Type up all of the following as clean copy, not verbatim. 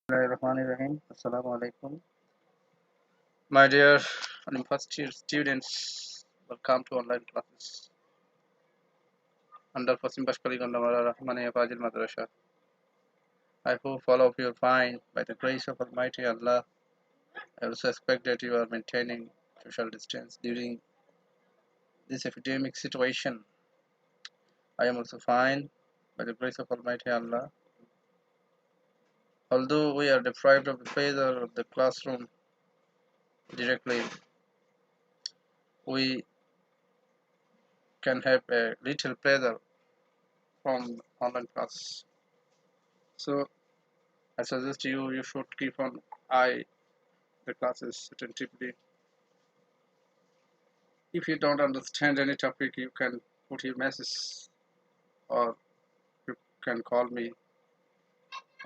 Bismillahirrahmanirrahim. Assalamu alaikum. My dear first year students, welcome to online classes under Fasim Bashkali Gandamara Rahmaniya Fazil Madrasa. I hope all of you are fine by the grace of Almighty Allah. I also expect that you are maintaining social distance during this epidemic situation. I am also fine by the grace of Almighty Allah. Although we are deprived of the pleasure of the classroom directly, we can have a little pleasure from online class. So I suggest you should keep an eye the classes attentively. If you don't understand any topic, you can put your message or you can call me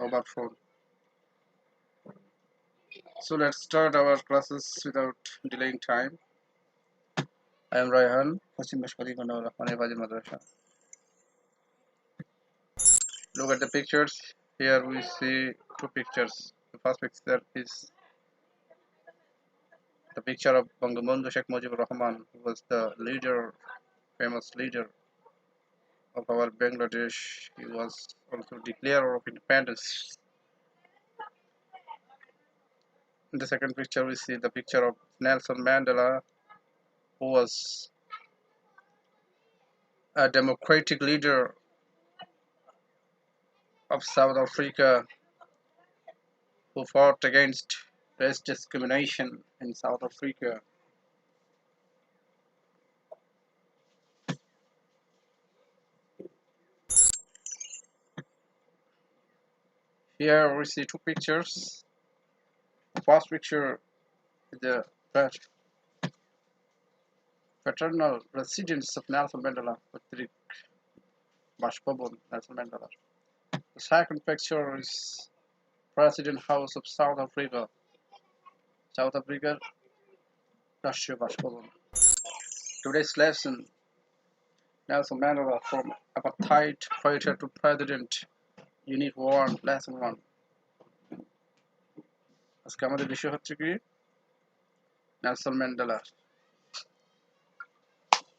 over phone. So let's start our classes without delaying time. I am Raihan, Fasim Bashkali Gandawala, Fazil Madrasa. Look at the pictures. Here we see two pictures. The first picture is the picture of Bangabandhu Sheikh Mujibur Rahman, who was the leader, famous leader of our Bangladesh. He was also declarer of independence. In the second picture, we see the picture of Nelson Mandela, who was a democratic leader of South Africa who fought against race discrimination in South Africa. Here we see two pictures. The first picture is the paternal residence of Nelson Mandela, Patrick Bashbabon Nelson Mandela. The second picture is President House of South Africa, South Africa, Rashtriya Bashbabon. Today's lesson, Nelson Mandela from apartheid fighter to president, Unit 1, Lesson 1. আজকে আমাদের বিষয় হচ্ছে কি Nelson Mandela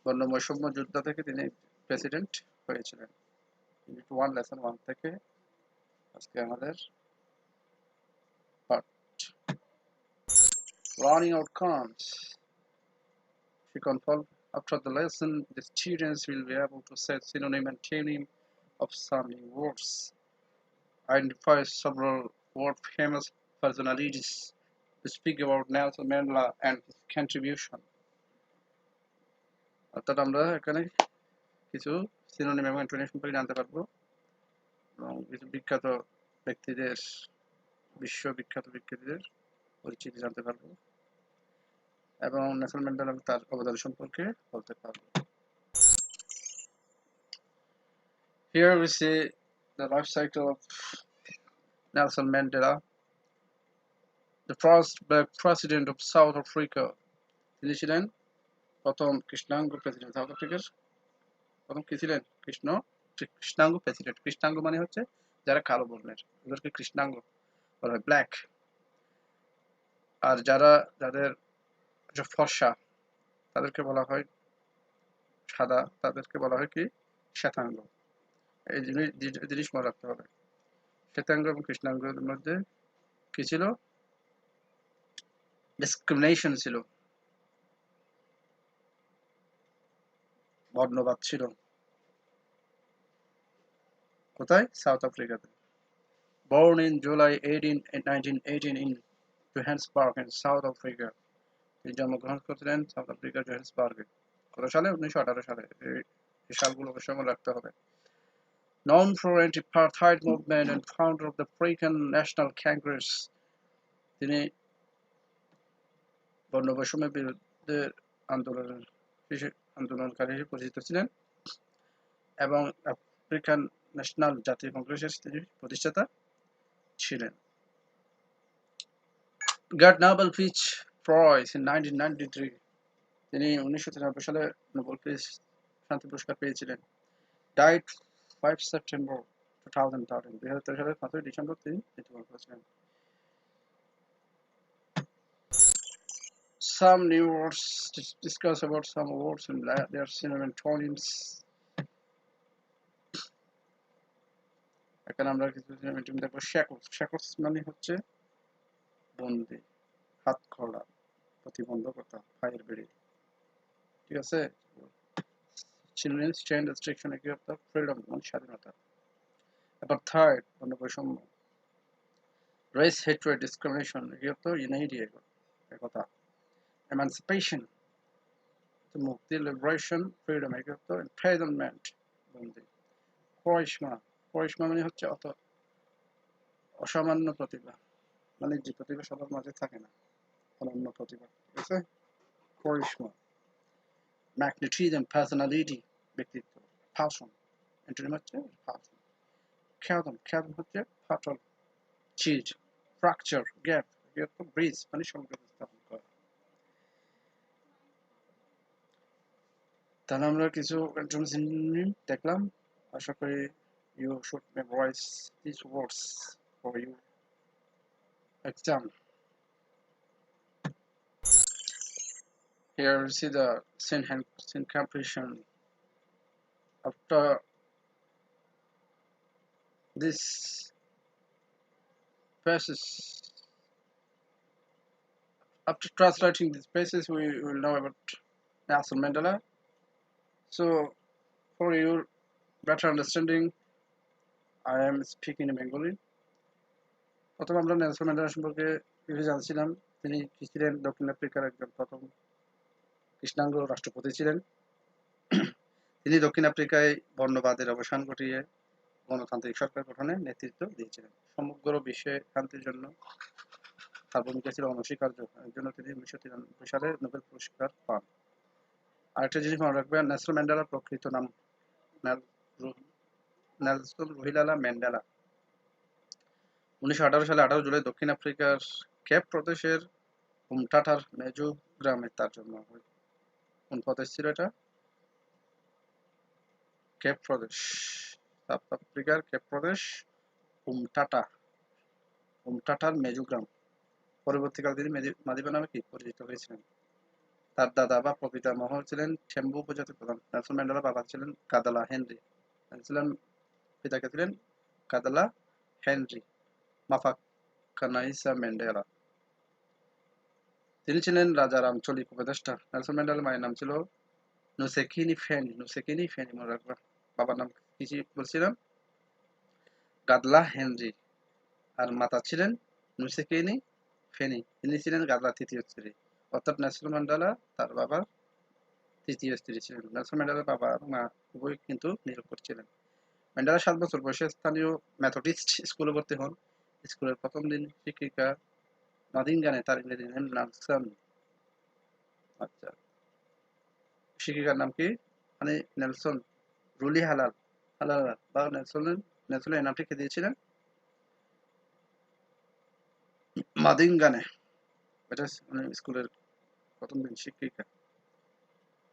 বর্ণ বৈষম্য যুদ্ধ থেকে তিনি প্রেসিডেন্ট হয়েছিলেন ইউনিট 1 লেসন 1 থেকে আজকে আমাদের part learning outcomes. She confirmed after the lesson the students will be able to say synonym and antonym of some new words, identify several world famous personalities to speak about Nelson Mandela and his contribution. অর্থাৎ আমরা এখানে কিছু synonym এবং antonym সম্পর্কে জানতে পারবো এবং কিছু বিখ্যাত ব্যক্তিদের বিশ্ববিখ্যাত ব্যক্তিদের পরিচিতি জানতে পারবো এবং নেলসন ম্যান্ডেলা তার অবদান সম্পর্কে বলতে পারবো। Here we see the life cycle of Nelson Mandela, the first black president of South Africa. তিনি ছিলেন প্রথম কৃষ্ণাঙ্গ প্রেসিডেন্ট সাউথ আফ্রিকার। প্রথম কি ছিলেন? কৃষ্ণাঙ্গ প্রেসিডেন্ট। কৃষ্ণাঙ্গ মানে হচ্ছে যারা কালো বর্ণের, ওদেরকে কৃষ্ণাঙ্গ বলা হয়, ব্ল্যাক। আর যাদের ফর্সা তাদেরকে বলা হয় সাদা, তাদেরকে বলা হয় কি শ্বেতাঙ্গ। এই জিনিস মনে রাখতে হবে। শ্বেতাঙ্গ এবং কৃষ্ণাঙ্গের মধ্যে কি ছিল? ডিসক্রিমিনেশন ছিল, বর্ণবাদ ছিল। কোথায়? South আফ্রিকাতে। Born in July 1918 in Johannesburg in South Africa. তিনি জন্মগ্রহণ করেছিলেন সাউথ আফ্রিকার জোহান্সবার্গে। কত সালে? 1918 সালে। এই সালগুলো অবশ্যই মনে রাখতে হবে। Known for anti-apartheid movement and founder of the African National Congress, তিনি বর্ণবৈষম্যের বিরুদ্ধে আন্দোলনকারী হিসেবে পরিচিত ছিলেন এবং আফ্রিকান ন্যাশনাল জাতীয় কংগ্রেসের তিনি প্রতিষ্ঠাতা ছিলেন। Got Nobel Peace Prize in 1993. তিনি 1993 সালে নোবেল পিস শান্তি পুরস্কার পেয়েছিলেন। Died 5 September 2013. 2013 সালের 5 ডিসেম্বর তিনি মৃত্যুবরণ করেছিলেন। some new words, discuss about some words and their synonym antonyms. এখানে আমরা কিছু synonym দেখবো। shackles, shackles মানে হচ্ছে বন্দি, হাতকড়া, প্রতিবন্ধকতা, ফায়ার বেড়ি, ঠিক আছে। চিলড্রেন স্ট্যান্ড রেস্ট্রিকশন কি অর্থাৎ ফ্রিডম মানে স্বাধীনতা। এবার থার্ড মানে বৈষম্য, রেস হেট্রেড ডিসক্রিমিনেশন কি অর্থ ইউনাইটি একতা। এমানসিপেশন মুক্তি, লিবারেশন ফ্রিডম কি অর্থ এম্পায়ারমেন্ট বন্দি। করিশ্মা, করিশ্মা মানে হচ্ছে অসামান্য প্রতিভা, মানে যে প্রতিভা সবার মাঝে থাকে না, অনন্য প্রতিভা, ঠিক আছে, করিশ্মা। ম্যাগনেটিজম পার্সোনালিটি ব্যক্তিত্ব, ফাংশন এন্টনিম হচ্ছে ফাংশন। খ্যাতম, খ্যাতম হচ্ছে ফাটল, চিজ। ফ্র্যাকচার গ্যাপ ব্রিজ মানে সংযোগ স্থাপন করা। তাহলে আমরা কিছু অ্যান্টোনিম দেখলাম। আশা করি you should memorize these words for your exam. Here you see the syncopation. After this passage, after translating these passages, we will know about Nelson Mandela. So, for your better understanding, I am speaking in Bengali. প্রথম আমরা Nelson Mandela সম্পর্কে কিছু জানছিলাম। তিনি কি ছিলেন? দক্ষিণ আফ্রিকার একজন প্রথম কৃষ্ণাঙ্গ রাষ্ট্রপতি ছিলেন। তিনি দক্ষিণ আফ্রিকায় বর্ণবাদের অবসান ঘটিয়ে গণতান্ত্রিক সরকার গঠনে নেতৃত্ব দিয়েছিলেন। সমগ্র বিশ্বে শান্তির জন্য তার ভূমিকা ছিল অনস্বীকার্য। এর জন্য তিনি 1993 সালে নোবেল পুরস্কার পান। আরেকটা জিনিস মনে রাখবেন, নেলসন ম্যান্ডেলার প্রকৃত নাম নেলসন রুহিলালা ম্যান্ডেলা। 1918 সালে 18 জুলাই দক্ষিণ আফ্রিকার কেপ প্রদেশের উমটাটার মেজু গ্রামে তার জন্ম হয়। কোন প্রদেশ ছিল এটা? কেপ প্রদেশ, সাউথ আফ্রিকার কেপ প্রদেশ, উমটাটার মেজু গ্রাম। পরবর্তীকালে তিনি মাদিবা নামে কি পরিচিত হয়েছিলেন। তার দাদা বা প্রপিতামহ ছিলেন ঠেম্বু উপজাতির প্রধান। নেলসন ম্যান্ডেলার বাবা ছিলেন কাদালা হেনরি, পিতাকে ছিলেন কাদালা হেনরি মাফাকানাইসা ম্যান্ডেলা। তিনি ছিলেন রাজার আঞ্চলিক উপদেষ্টা। নেলসন ম্যান্ডেলার মায়ের নাম ছিল নুসেকিনি ফেনি, নুসেকিনি ফেনি মনে রাখবা। বাবার নাম কি বলছিলাম? গাদলা হেনরি। আর মাতা ছিলেন নুসেকিনি ফেনি। তিনি ছিলেন গাদলার তৃতীয় স্ত্রী, অর্থাৎ নেলসন ম্যান্ডেলা তার বাবার তৃতীয় স্ত্রী ছিলেন। নেলসন ম্যান্ডেলার বাবা এবং মা উভয় কিন্তু নিরক্ষর ছিলেন। ম্যান্ডেলা 7 বছর বয়সে স্থানীয় মেথডিস্ট স্কুলে ভর্তি হন। স্কুলের প্রথম দিন শিক্ষিকা মাদিঙ্গানে তার ইংরেজি নাম নেলসন। আচ্ছা, শিক্ষিকার নাম কি? মানে নেলসন রুলি হালাল হালাল বা নেলসন এই নামটি কে দিয়েছিলেন? মাদিঙ্গানে, এটা মানে স্কুলের প্রথম দিন শিক্ষিকা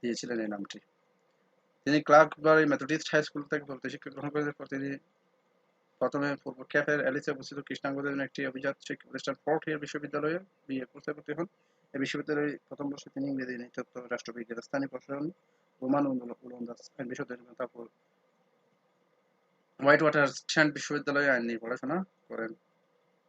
দিয়েছিলেন এই নামটি। তিনি ক্লার্কবারি মেথডিস্ট হাই স্কুল থেকে ভর্তি শিক্ষা গ্রহণ করেছেন। তিনি প্রথমে পূর্ব ক্যাপের অ্যালিসে অবস্থিত কৃষ্ণাঙ্গদের জন্য একটি অভিজাত শিক্ষা প্রতিষ্ঠান ফোর্ট হিল বিশ্ববিদ্যালয়ে বিএ কোর্সে ভর্তি হন। এই বিশ্ববিদ্যালয়ে প্রথম বর্ষে তিনি ইংরেজি, নৃতত্ব, রাষ্ট্রবিজ্ঞান, স্থানীয় প্রশাসন, রোমান ওলন্দাজ আইন বিষয়ে, তারপর হোয়াইট ওয়াটার স্ট্যান্ড বিশ্ববিদ্যালয়ে আইন নিয়ে পড়াশোনা করেন।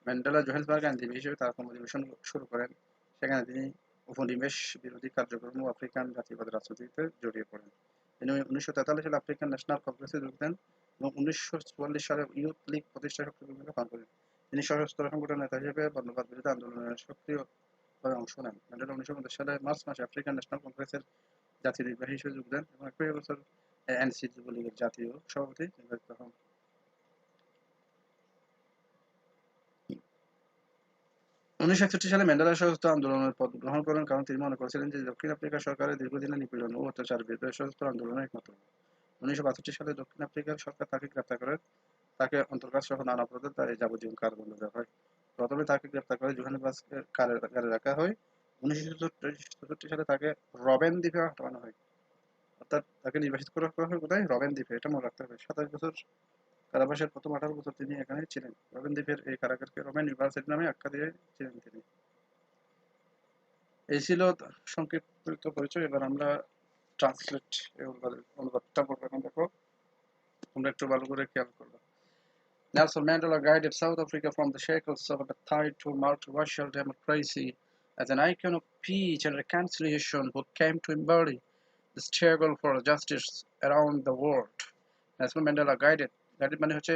ম্যান্ডেলা জোহেন্সবার্গ আইনজীবী হিসেবে তার কর্মজীবন শুরু করেন। সেখানে তিনি উপনিবেশ বিরোধী কার্যক্রম ও আফ্রিকান জাতীয়বাদের রাজনীতিতে জড়িয়ে পড়েন। তিনি 1943 সালে আফ্রিকান ন্যাশনাল কংগ্রেসে যোগ দেন এবং 1944 সালে ইউথ লীগ প্রতিষ্ঠায় সক্রিয় ভূমিকা পালন করেন। তিনি সশস্ত্র সংগঠনের নেতা হিসেবে বর্ণবাদ বিরোধী আন্দোলনে সক্রিয়ভাবে অংশ নেন। ম্যান্ডেলা 1950 সালে মার্চ মাসে আফ্রিকান ন্যাশনাল কংগ্রেসের জাতীয় নির্বাহী হিসেবে যোগ দেন এবং একই বছর এনসি যুবলীগের জাতীয় সভাপতি নির্বাচিত হন। 1961 সালে ম্যান্ডেলা সশস্ত্র আন্দোলনের পথ গ্রহণ করেন, কারণ তিনি মনে করেছিলেন যে দক্ষিণ আফ্রিকা সরকারের দীর্ঘদিনের নিপীড়ন ও অত্যাচারের বিরুদ্ধে সশস্ত্র আন্দোলনের একমাত্র পথ। 1962 সালে দক্ষিণ আফ্রিকার সরকার তাকে গ্রেপ্তার করে, তাকে অন্তর্ঘাত সহ নানা অপরাধের দায়ে যাবজ্জীবন কারাদণ্ড দেওয়া হয়। প্রথমে তাকে গ্রেপ্তার করে জোহানেসবার্গের কারাগারে রাখা হয়। 1964 সালে তাকে রবেন দ্বীপে পাঠানো হয়, অর্থাৎ তাকে নির্বাসিত করা হয় কোথায়? রবেন দ্বীপে। এটা মনে রাখতে হবে। 27 বছর কারাবাসের প্রথম 18 বছর তিনি এখানে ছিলেন। রবেন দ্বীপের এই কারাগারকে রবেন ইউনিভার্সিটি নামে আখ্যা দিয়েছিলেন তিনি। এই ছিল সংক্ষিপ্ত পরিচয়। এবার আমরা ট্রান্সলেট অনুবাদটা করবো। এখন দেখো, তোমরা একটু ভালো করে খেয়াল করবে। Nelson Mandela guided South Africa from the shackles of apartheid to multiracial democracy as an icon of peace and reconciliation who came to embody the struggle for justice around the world. Nelson Mandela guided মানে হচ্ছে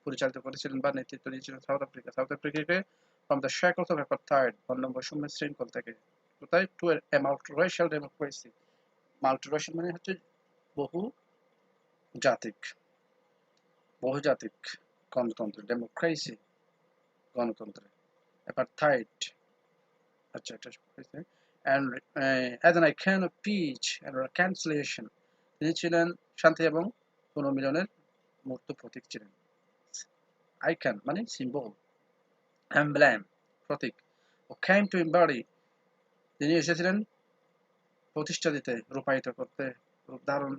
পরিচালিত করেছিলেন বা নেতৃত্ব দিয়েছিলেন south আফ্রিকাকে from the shackles of apartheid, বর্ণবৈষম্যের শৃঙ্খল থেকে, কোথায়, to a multiracial democracy. মাল্টিরাশিয়াল মানে হচ্ছে বহু জাতিক, বহুজাতিক গণতন্ত্র, ডেমোক্রেসি গণতন্ত্রে, অ্যাপারথাইড, আচ্ছা এটা হয়েছে, and as an icon of peace and reconciliation, তিনি ছিলেন শান্তি এবং পুনর্মিলনের মূর্ত প্রতীক ছিলেন। আইকন মানে সিম্বল, এমব্লেম প্রতীক, ও কেম টু এম্বডি, তিনি এসেছিলেন প্রতিষ্ঠা দিতে, রূপায়িত করতে, রূপ ধারণ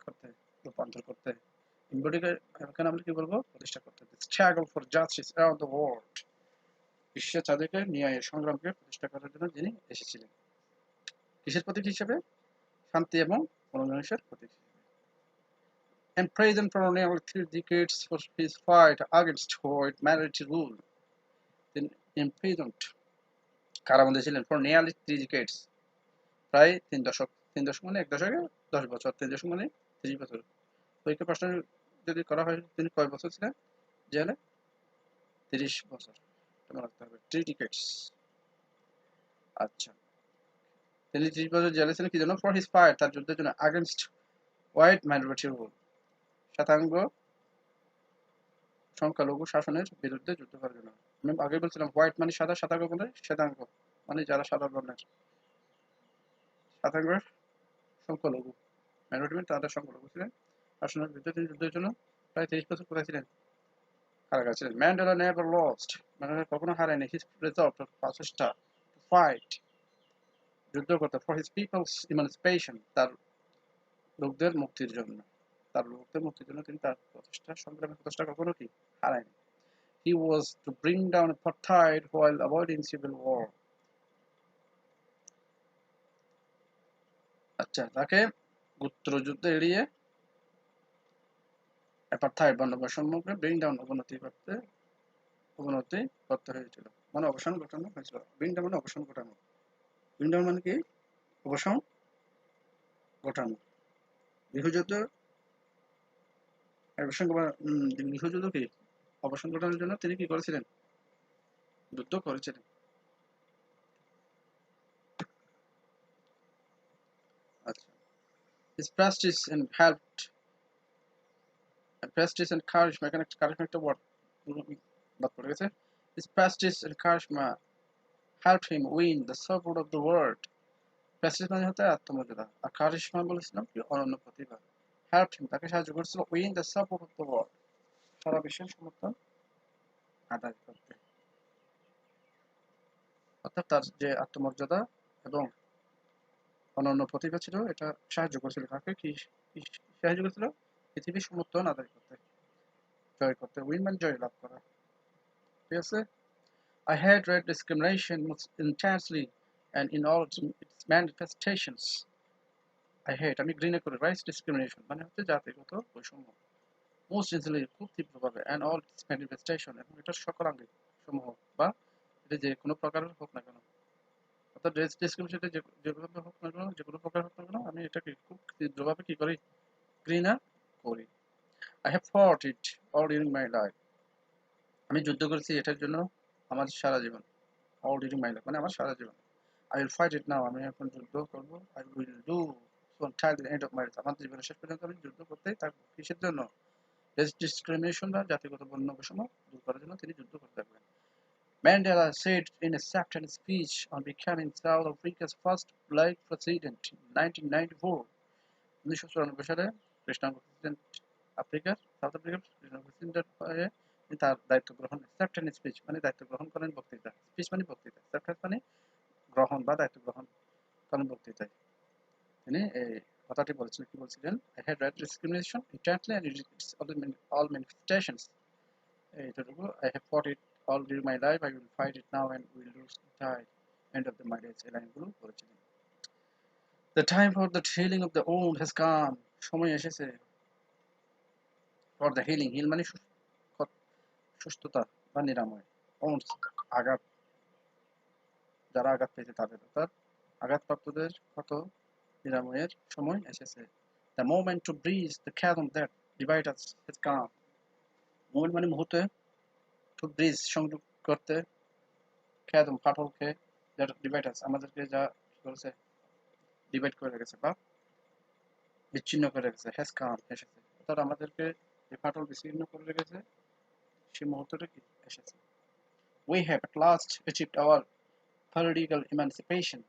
করতে, রূপান্তর করতে। এমব্রয়ডারি এখানে আমরা কি বলবো, প্রতিষ্ঠা করতে। Struggle for justice around the world, বিশ্বের চাঁদিকে ন্যায়ের সংগ্রামকে প্রতিষ্ঠা করার জন্য যিনি এসেছিলেন। কিসের প্রতীক হিসেবে? শান্তি এবং পুনর্মিলনের প্রতীক হিসেবে। Imprisoned for nearly 3 decades for his fight against white minority rule. তিনি imprisoned, কারাবন্দী ছিলেন, for nearly 3 decades, প্রায় 3 দশক। 3 দশক মানে 1 দশকে 10 বছর, 3 দশক মানে 30 বছর। পরীক্ষা প্রশ্ন যদি করা হয়, তিনি কয় বছর ছিলেন জেলে? 30 বছর। মনে রাখতে হবে 3 decades। আচ্ছা, তিনি 30 বছর জেলে ছিলেন কি জন্য? ফর হিজ ফাইট, তার যুদ্ধের জন্য, আগেনস্ট হোয়াইট মাইনরিটি রুল, শ্বেতাঙ্গ সংখ্যালঘু শাসনের বিরুদ্ধে যুদ্ধ করার জন্য। আমি আগে বলছিলাম হোয়াইট মানে সাদা, শ্বেতাঙ্গ মানে শ্বেতাঙ্গ মানে যারা সাদা বর্ণের, শ্বেতাঙ্গের সংখ্যালঘু, মাইনরিটি মানে তাদের সংখ্যালঘু ছিলেন, শাসনের বিরুদ্ধে তিনি যুদ্ধের জন্য প্রায় 30 বছর কোথায় ছিলেন? কারাগারে ছিলেন। ম্যান্ডেলা নেভার লস্ট, ম্যান্ডেলা কখনো হারায়নি হিজ রিজলভ, প্রচেষ্টা, টু ফাইট, যুদ্ধ করতে, ফর হিজ পিপলস ইমানসিপেশন, তার লোকদের মুক্তির জন্য, তার লোকদের মুক্তির জন্য তিনি তার প্রচেষ্টা, সংগ্রামের প্রচেষ্টা কখনো কি হারায়নি। He was to bring down apartheid while avoiding civil war. আচ্ছা, তাকে গোত্রযুদ্ধ এড়িয়ে অ্যাপারথাইড বর্ণবৈষম্যকে ব্রিং ডাউন, অবনতি করতে হয়েছিল, মানে অবসান ঘটানো হয়েছিল। ব্রিং ডাউন মানে অবসান ঘটানো, ব্রিং ডাউন মানে কি? অবসান ঘটানো। গৃহযুদ্ধ, গৃহযুদ্ধ কি অবসান ঘটানোর জন্য তিনি কি করেছিলেন? যুদ্ধ করেছিলেন। আচ্ছা, his prestige and helped, prestige and charisma, এখানে charisma একটা ওয়ার্ড বাদ পড়ে গেছে। his prestige and charisma helped him win the support of the world. prestige মানে হচ্ছে আত্মমর্যাদা, আর charisma বলেছিলাম কি অনন্য প্রতিভা। helped him, তাকে সাহায্য করেছিল, win the support of the world, সারা বিশ্বের সমর্থন আদায় করতে। অর্থাৎ তার যে আত্মমর্যাদা এবং অনন্য প্রতিভা ছিল, এটা সাহায্য করেছিল কাকে? কি সাহায্য করেছিল? পৃথিবীর সমর্থন আদায় করতে, জয় করতে। উইন মানে জয় লাভ করা, ঠিক আছে? I had read discrimination most intensely and in all its manifestations. I hate, আমি ঘৃণা করি, রাইস ডিসক্রিমিনেশন মানে হচ্ছে জাতিগত বৈষম্য, মোস্ট ইজিলি খুব তীব্রভাবে, and all its manifestation, এবং এটার সকলাঙ্গিক সমূহ, বা এটা যে কোনো প্রকারের হোক না কেন, অর্থাৎ রেস ডিসক্রিমিনেশন যেভাবে হোক না কেন, যে কোনো প্রকার হোক না কেন, আমি এটাকে খুব তীব্রভাবে কি করি? ঘৃণা করি। I have fought it all during my life, আমি যুদ্ধ করেছি এটার জন্য আমার সারা জীবন। all during my life মানে আমার সারা জীবন। I will fight it now, আমি এখন যুদ্ধ করব। I will do so until the end of my life, আমার জীবনের শেষ পর্যন্ত আমি যুদ্ধ করতেই থাকবো। কিসের জন্য? রেস ডিসক্রিমিনেশন বা জাতিগত বর্ণ বৈষম্য দূর করার জন্য তিনি যুদ্ধ করতে থাকবেন। Mandela said in a acceptance speech on becoming South Africa's first black president in 1994, 1994 সালে কৃষ্ণাঙ্গ প্রেসিডেন্ট আফ্রিকার, সাউথ আফ্রিকার কৃষ্ণাঙ্গ প্রেসিডেন্ট হয়ে তিনি তার দায়িত্ব গ্রহণ, অ্যাকসেপ্টেন্স স্পিচ মানে দায়িত্ব গ্রহণ করেন, বক্তৃতা, স্পিচ মানে বক্তৃতা, অ্যাকসেপ্টেন্স মানে গ্রহণ বা দায়িত্ব গ্রহণ করেন বক্তৃতায়। তিনি এই কথাটি বলেছিলেন, কি বলছিলেন? I had read discrimination intently and its all manifestations. এইটুকু, I have fought it all during my life, I will fight it now and will lose die. End of the মাইডিয়াস এই লাইনগুলো বলেছিলেন। The time for the healing of the wound has come, সময় এসেছে। For the healing, hill মানে সুস্থতা বা নিরাময়। ওন্ডস আঘাত, যারা আঘাত পেয়েছে তাদের, অর্থাৎ আঘাতপ্রাপ্তদের ক্ষত নিরাময়ের সময় এসেছে। The moment two bridge the chasm that divide us has come. Moment মানে মুহূর্তে, টু ব্রিজ সংযোগ করতে, chasm ফাটলকে, that divide us আমাদেরকে যা কি করেছে, ডিভাইড করে রেখেছে বা বিচ্ছিন্ন করে রেখেছে, has come এসেছে। অর্থাৎ আমাদেরকে যে ফাটল বিচ্ছিন্ন করে রেখেছে সেই মুহূর্তটা কি এসেছে। We have at last achieved our political emancipation.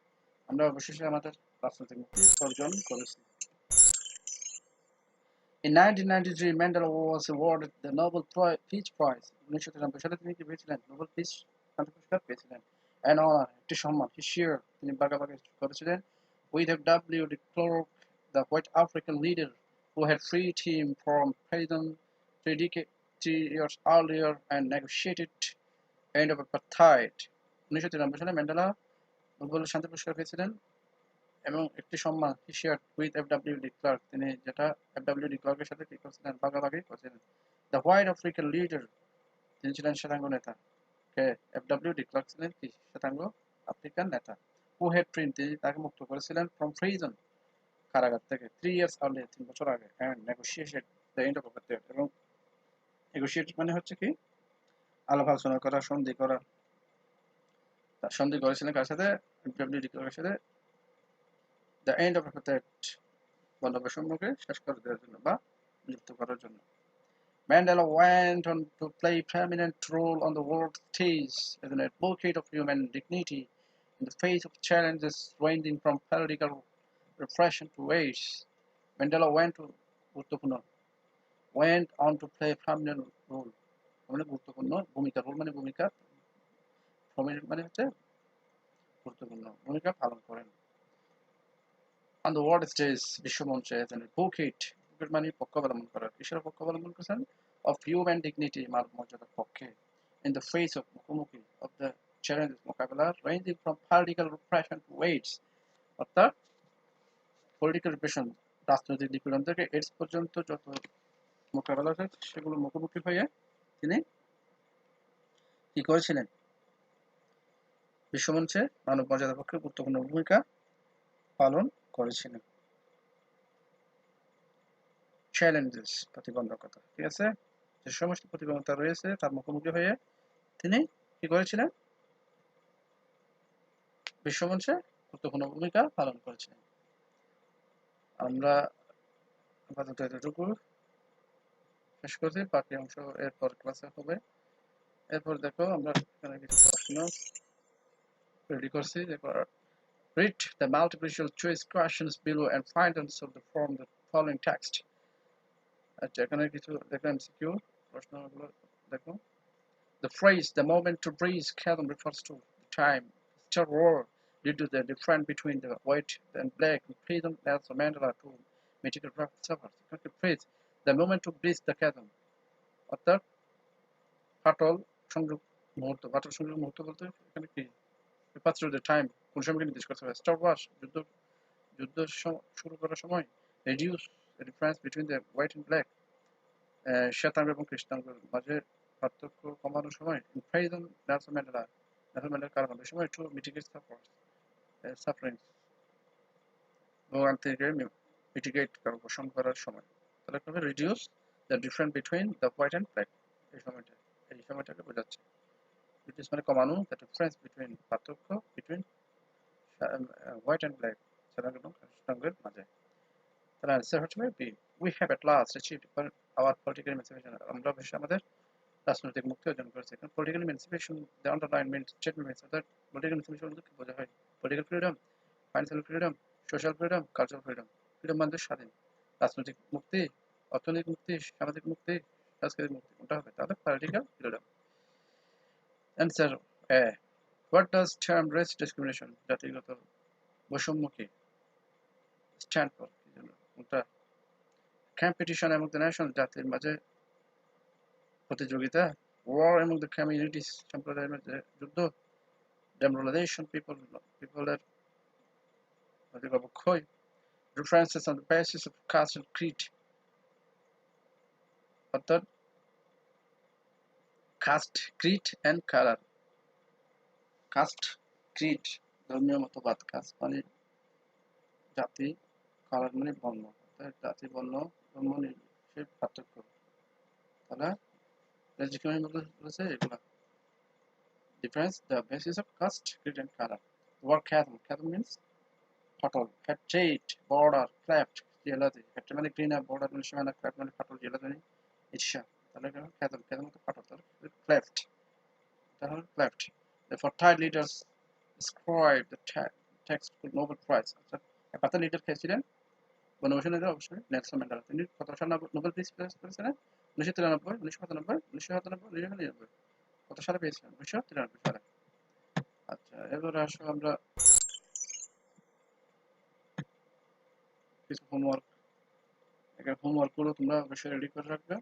আমরা অবশেষে আমাদের রাজনৈতিক মুক্তি অর্জন করেছি। In 1993, Mandela was awarded the Nobel Peace Prize. 1993 সালে তিনি কি পেয়েছিলেন? নোবেল পিস শান্তি পুরস্কার পেয়েছিলেন। An honor, একটি সম্মান, he shared, তিনি ভাগাভাগি করেছিলেন with F.W. de Klerk, the white African leader who had freed him from prison 3 years earlier and negotiated end of apartheid. 1993 সালে ম্যান্ডেলা নোবেল শান্তি পুরস্কার পেয়েছিলেন এবং একটি সম্মান he shared with F.W. de Klerk, তিনি যেটা F.W. de Klerk এর সাথে কি করেছিলেন, ভাগাভাগি করেছিলেন। The white African leader, তিনি ছিলেন শ্বেতাঙ্গ নেতা। কে? F.W. de Klerk ছিলেন কি শ্বেতাঙ্গ আফ্রিকান নেতা। Who had freed, তিনি তাকে মুক্ত করেছিলেন from prison, কারাগার থেকে 3 years earlier, 3 বছর আগে, and negotiated the end of apartheid, এবং negotiate মানে হচ্ছে কি আলাপ আলোচনা করা, সন্ধি করা। সন্ধি করেছিলেন কার সাথে? F.W. de Klerk এর সাথে the end of apartheid, বর্ণবৈষম্যকে শেষ করে দেওয়ার জন্য বা বিলুপ্ত করার জন্য। Mandela went on to play a prominent role on the world stage as an advocate of human dignity in the face of challenges ranging from political repression to AIDS. Mandela went on to play a prominent role, মানে গুরুত্বপূর্ণ ভূমিকা, role মানে ভূমিকা, prominent মানে হচ্ছে গুরুত্বপূর্ণ ভূমিকা পালন করেন। On the world stage, বিশ্বমঞ্চে as an advocate, মানে পক্ষ অবলম্বন করা, কিসের পক্ষ অবলম্বন করেছেন? of human dignity, মানব মর্যাদার পক্ষে, in the face of মুখোমুখি of the challenges, মোকাবেলা, ranging from political repression to AIDS, অর্থাৎ পলিটিক্যাল রিপ্রেশন, রাজনৈতিক নিপীড়ন থেকে এইডস পর্যন্ত যত মোকাবেলা আছে সেগুলো মুখোমুখি হয়ে তিনি কি করেছিলেন? বিশ্বমঞ্চে মানব মর্যাদার পক্ষে গুরুত্বপূর্ণ ভূমিকা পালন করেছিলেন। চ্যালেঞ্জেস, প্রতিবন্ধকতা, ঠিক আছে, যে সমস্ত প্রতিবন্ধকতা রয়েছে তার মুখোমুখি হয়ে তিনি কি করেছিলেন? বিশ্বমঞ্চে গুরুত্বপূর্ণ ভূমিকা পালন করেছিলেন। আমরা আপাতত এতটুকু শেষ করছি, বাকি অংশ এরপর ক্লাসে হবে। এরপর দেখো আমরা এখানে কিছু প্রশ্ন রেডি করছি। Read the multiple choice questions below and find answers from the following text. আচ্ছা, এখানে কিছু দেখো এমসিকিউ প্রশ্নগুলো দেখো। The phrase "the moment to breathe" refers to the time Star War due to the difference between the white and black freedom Nelson Mandela to medical sufferers. The phrase "the moment to breathe" the chasm, অর্থাৎ ফাটল সংযোগ মুহূর্ত, ফাটল সংযোগ মুহূর্ত বলতে এখানে কি refers to the time, কোন সময়কে নির্দেশ করতে হবে। Star Wars, যুদ্ধ শুরু করার সময়, reduce the difference between the white and black, শ্বেতাঙ্গ এবং কৃষ্ণাঙ্গের মাঝে পার্থক্য কমানোর সময়, প্রেসিডেন্ট নেলসন ম্যান্ডেলার কারাবন্দের সময়, টু মিটিগেট সাফারিংস, ভোগান্তি থেকে মিটিগেট উপশম করার সময়। তাহলে হবে reduce the difference between the white and black, এই সময়টাকে বোঝাচ্ছে। রিডিউস মানে কমানো, দ্য ডিফারেন্স বিটুইন পার্থক্য বিটুইন হোয়াইট অ্যান্ড ব্ল্যাক, শ্বেতাঙ্গ এবং কৃষ্ণাঙ্গের মাঝে। তাহলে আনসার হচ্ছে B, we have at last achieved our political emancipation, আমরা অবশ্যই আমাদের রাজনৈতিক মুক্তি অর্জন করেছে। কারণ political emancipation the underline mean statement means, অর্থাৎ পলিটিক্যাল এমানসিপেশন বলতে কি বোঝা হয়? Political freedom, financial freedom, social freedom, cultural freedom. Freedom মানে স্বাধীন, রাজনৈতিক মুক্তি, অর্থনৈতিক মুক্তি, সামাজিক মুক্তি, সাংস্কৃতিক মুক্তি, কোনটা হবে? তাহলে political freedom. Answer A, what does term race discrimination, জাতিগত বৈষম্য কি স্ট্যান্ড ফর, কি জন্য, কোনটা? কম্পিটিশন এমং দ্য নেশন, জাতির মাঝে প্রতিযোগিতা। ওয়ার এমং দ্য কমিউনিটিস, সম্প্রদায়ের মধ্যে যুদ্ধ। demoralization, people's অবক্ষয়, references on the basis of caste and creed, অর্থাৎ caste, creed and color. caste, creed ধর্মীয় মতবাদ, caste মানে জাতি, কালার মানে বর্ণ, অর্থাৎ জাতি, বর্ণ, ধর্ম নির্বিশেষে পার্থক্য। তাহলে যেখানে বলেছে এগুলা difference the basis of caste, creed and color. The word chasm means ফাটল, hatred, border, cleft, jealousy. hatred মানে ঘৃণা, border মানে সীমানা, cleft মানে ফাটল, jealousy মানে ঈর্ষা। তাহলে এটা chasm মানে ফাটল, তাহলে cleft, তাহলে cleft. The fertile leaders described the text with Nobel Prize. অর্থাৎ একটা লিডার কে ছিলেন? বনবাসী নেতা অবশ্যই নেলসন ম্যান্ডেলা। তিনি কত সালে নোবেল পিস প্রাইজ পেয়েছিলেন? 1993, 1995, 1997, 1999। কত সালে পেয়েছিলেন? 1993 সালে। আচ্ছা, এবারে আসো আমরা কিছু হোমওয়ার্ক, এখানে হোমওয়ার্কগুলো তোমরা অবশ্যই রেডি করে রাখবে,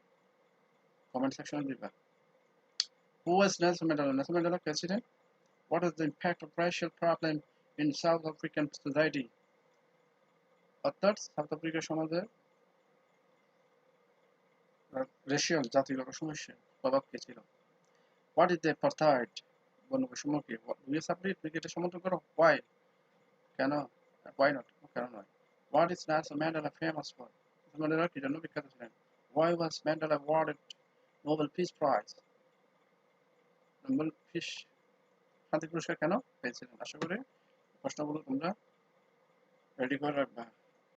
কমেন্ট সেকশনে দিবা। Who was Nelson Mandela? Nelson Mandela কে ছিলেন? What is the impact of racial problem in South African society? অর্থাৎ সাউথ আফ্রিকার সমাজে রেশিয়াল জাতিগত সমস্যার প্রভাব কি ছিল? What is the apartheid? বর্ণবৈষম্য কি? Do you support? তুমি কি এটা সমর্থন করো? Why? কেন? Why not? কেন নয়? What is Nelson Mandela famous for? Nelson Mandela কি জন্য বিখ্যাত ছিলেন? Why was Mandela awarded Nobel Peace Prize? Nobel peace শান্তি পুরস্কার কেন পেয়েছিলেন? আশা করি প্রশ্নগুলো তোমরা রেডি করে রাখবা।